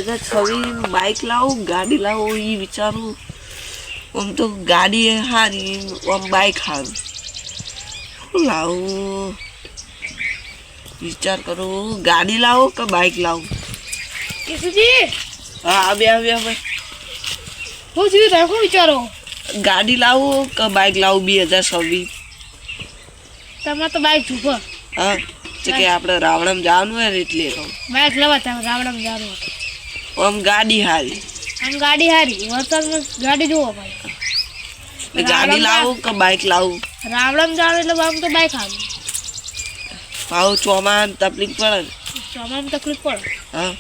2026 bike લાવું ગાડી લાવું એ વિચારું. આમ તો ગાડી હારી, આમ બાઇક હારું. શું લાવું વિચાર કરું, ગાડી લાવું કે બાઇક લાવું? કેશુજી હા બે હું થયું તમે શું વિચારો? ગાડી લાવું કે બાઇક લાવું 2026? તમારે તો બાઇક જુઓ. હા તો કે આપણે રાવણમ જવાનું હોય ને એટલે કહું બાઇક લેવા તમે રાવણમ જવાનું. આમ ગાડી હારી. આમ ગાડી હારી વરસાદમાં ગાડી જુઓ ભાઈ. ગાડી લાવું કે બાઇક લાવું? રાવણમ જવાનું એટલે આમ તો બાઇક હારી. ભાવ ચોમાન તકલીફ પડે ને. ચોમામાં તકલીફ પડે. હા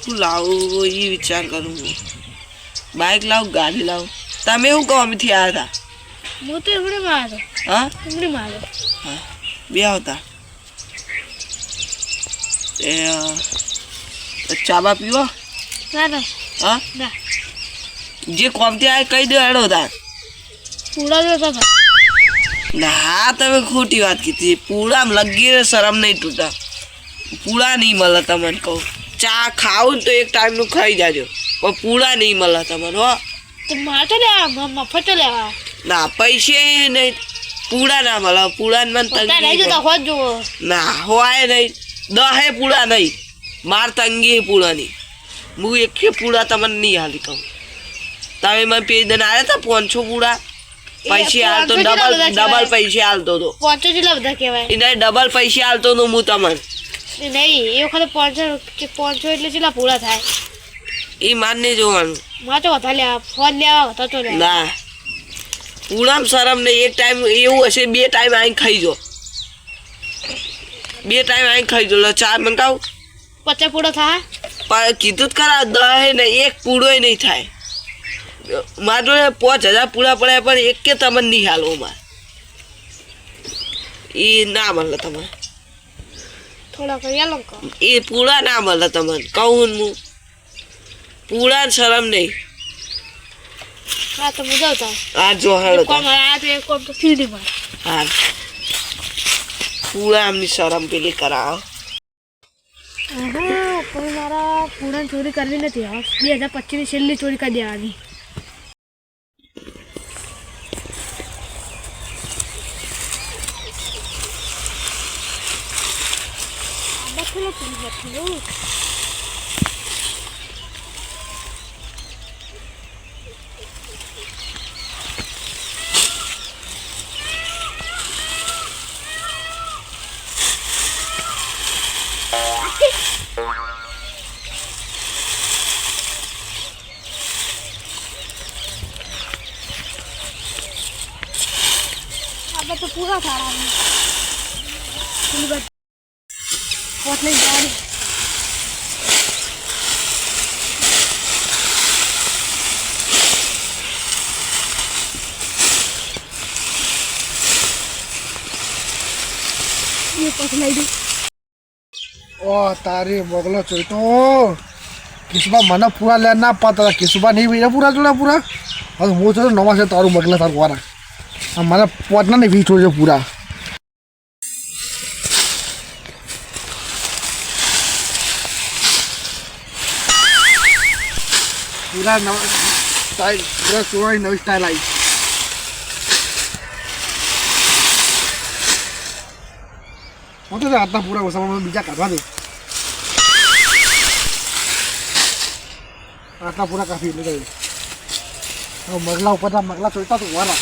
શું લાવું એ વિચાર કરું. બાઇક લાવું ગાડી લાવું? તમે શું કહો અમેથી આવ્યા હતા? હું તો એમડીમાં આવ્યો. હા એમડીમાં આવ્યો. હા બે હતા એ ચાબા પીવો? ના ના હા ના જે કોમથી આવે કહી દો હેડો તાર. પૂડા જોતા હતા. ના તમે ખોટી વાત કીધી. પૂળામાં લગી શરમ નહીં તૂટા. પૂળા નહીં મળે તમને કહું. ચા ખાવું ને તો એક ટાઈમનું ખાઈ જાજો પણ પૂળા નહીં મળે તમને. હો તો મારે તો લેવા મફત તો લેવા. ના પૈસે નહીં પૂળા ના મળે. પૂળા મને લઈ જતા હોત જુઓ. ના હોય નહીં. દહે પૂળા નહીં. માર તંગી પૂળાની. હું એકે પૂળા તમને નહીં હાલી કહું. તમે મને પેજ દઈને આવ્યા હતા 500 પૂળા. પૈસે હાલતો ડબલ પૈસે હાલતો હતો. 500 જેટલા બધા કહેવાય. એને ડબલ પૈસે હાલતો હતો હું તમને. નહીં એ વખતે 500 એટલે કેટલા પૂરા થાય એ માન નહીં જોવાનું. મારે તો વધારે લેવા ફોન લેવા હતા તો લેવા. ના પૂળામાં શરમ નહીં. એક ટાઈમ એવું હશે 2 ટાઈમ આવીને ખાઈ જો. 2 ટાઈમ આવીને ખાઈ જો. ચાર મંગાવું 50 પૂરો થાય. પણ કીધું જ ખરા 10 ને એક પૂળોય નહીં થાય. મારે જોડે 5000 પૂળા પડ્યા પણ એક કે તમને નહીં હાલવો. મારે એ ના મળે તમારે. થોડા કરી લો એ પૂળા ના મળે તમને કહું હું. પૂળા શરમ નહીં. હા તો મુદા હતા. હા જો હેડો કોમ આ તો એક કોમ તો સીધી માં. હા પૂળા આમની શરમ પેલી કરાવો. હા કોઈ મારા પૂરા ચોરી કરવી નથી. 2025 ની છેલ્લી ચોરી કરી દેવાની. अब तो पूरा थाड़ा में बहुत नहीं गाड़ी ये पक नहीं दी ओ तारी मोगलो चोरी तो किसबा मना पूरा लेना पता था किसबा नहीं भैया पूरा जोड़ा पूरा और वो तो नवा से तारू मगला तार वारा हमारा पटना नहीं भी छोड़ पूरा पूरा नवा स्टाइल पूरा चोरा नवी स्टाइल आई वो तो आता पूरा वो सब बीजा करवा दे आता पूरा काफी ले गए और मगला ऊपर था मगला चलता तो वाला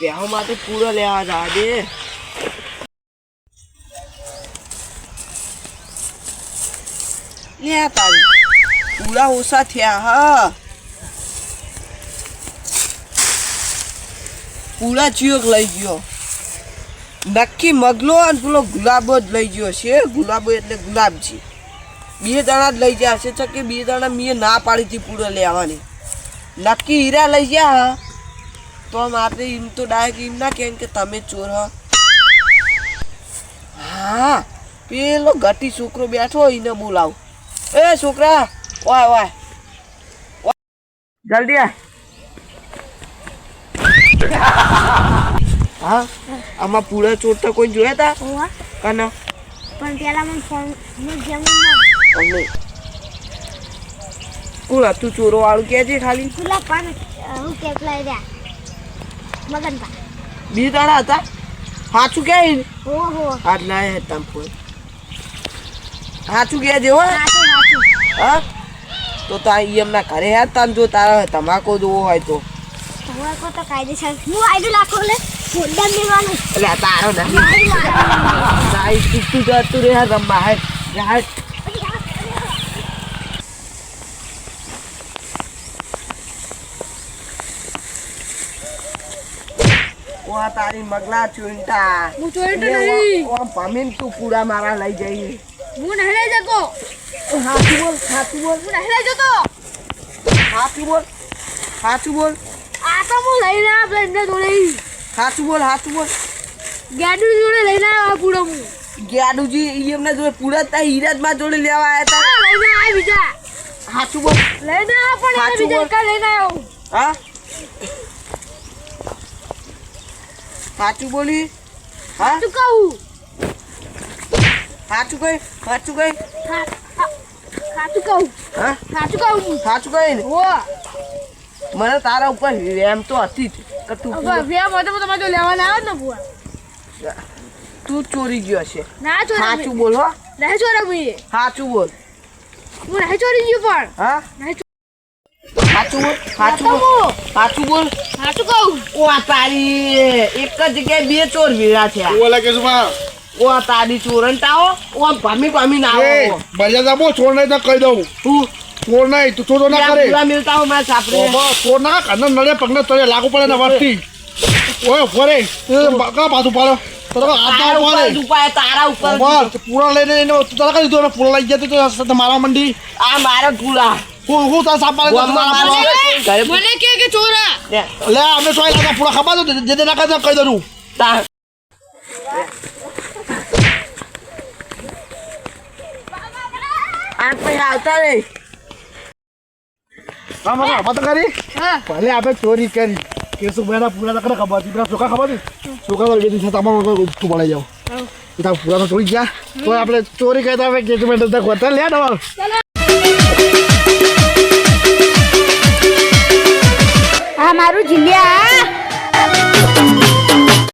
ब्याह माते पूरा ले आ जा दे ले आता पूरा ओसा थया हा पूरा चीक लई गयो नक्की मगलो અને પેલો ગુલાબો જ લઈ ગયો છે ગુલાબો એટલે ગુલાબજી બે જણા જ લઈ ગયા છે કે બે જણા મે ના પાડી હતી પૂરો લેવાની નક્કી હીરા લઈ ગયા તો મારે એમ તો ડાયરેક્ટ એમ ના કેમ કે તમે ચોર હો હા પેલો ગટી છોકરો બેઠો એને બોલાવ એ છોકરા ઓય ઓય જલ્દી આ હા આમાં પૂરા ચોર તો કોઈ જોયા તા ઓવા કના પણ પેલા મને ફોન જેમ અમને કોણ હતું ચોરો વાળું કે છે ખાલી પેલા પણ હું કે પેલા રહ્યા મગન પા બે દાડા હતા સાચું કે ઓહો હાથ લાયા હતા ફોન સાચું કે જેવો સાચું સાચું હા તો તા ઈ એમના ઘરે હેત તા જો તારા તમાકુ જોવો હોય તો હવે કો તો કાયદેસર હું આઈડી લાખો લે ફોડ્ડા મેવાનું એટલે આ તારો નહીં સાઈ તું જતું રે હા રમવા હેટ ઓવા તારી મગલા ચૂંટા હું ચોઈટો નહીં ઓમ પામીન તું પૂરા મારા લઈ જઈ હું નહીં લઈ જતો હાચું બોલ હાચું બોલ હું નહીં લઈ જતો હાચું બોલ હાચું બોલ આ તો હું લઈને આપણે એમને જોડે હાચું બોલ ગાડી જોડે લઈને આવ્યો પૂરો હું ગયાડુજી ઈ એમને જોડે પૂરા તા હીરાજમાં જોડે લેવા આયા તા લઈને આવ્યા બીજા હાચું બોલ લઈને આવ્યા પણ એને સાચું બીજા બોલ. કા લઈને આવ્યો હા સાચું બોલી હા તું કહું સાચું કઈ સાચું કહું હા સાચું કહું સાચું કઈ ને ઓ મને તારા ઉપર એમ તો હતી જ કે તું હવે વ્યા મોટો તમારે જો લેવા ના આવ્યો ને બુઆ તું ચોરી ગયો છે ના ચોરી સાચું બોલ હો નહીં ચોરી હું સાચું બોલ હું નહીં ચોરી ગયો પણ હા નહીં સાચું બોલ સાચું બોલ સાચું કહું ઓ આ તારી એક જ જગ્યાએ બે ચોર ભેળા થયા ઓલા કેશુભા ઓ આ તારી ચોરંટાઓ ઓ પામી ના એ આવો બજાર જાબો ચોર નહીં તો કહી દઉં તું ચોર નહીં તું ચોર ના કરે પૂરા મિલતા હો મારા સાપરે બાબા ચોર ના કન્ન નડે પગને તળે લાગુ પડે ને વર્તી ઓય ફરે કા બાજુ પાડો તો તારા આતા ઉપર પડે ઉપાય તારા ઉપર બાબા પૂરા લઈને એનો તું તારા કઈ દો પૂરા લઈ ગયા તો મારા મંડી આ મારા પૂરા હું તારા સાપ પાડે ગામમાં મારા ઘરે મને કે ચોરા લે, લે અમે તો લાગા પૂરા ખબર તો જે ના કહી કહી દઉં તાર આ પૈસા આવતા રે હા મારા મત કરી હા ભલે આપણે ચોરી કરી કેશુભાઈ ના પૂરા તને ખબર હતી પેલા છોકરા ખબર હતી છોકરા તો બેટી તમારું તું પડાઈ જાવ એ તારા પૂરા તો ચોરી ગયા તો આપણે ચોરી કરી તો આપણે કેશુભાઈ તો હોટલ લે તમારું આ મારું જિલ્લા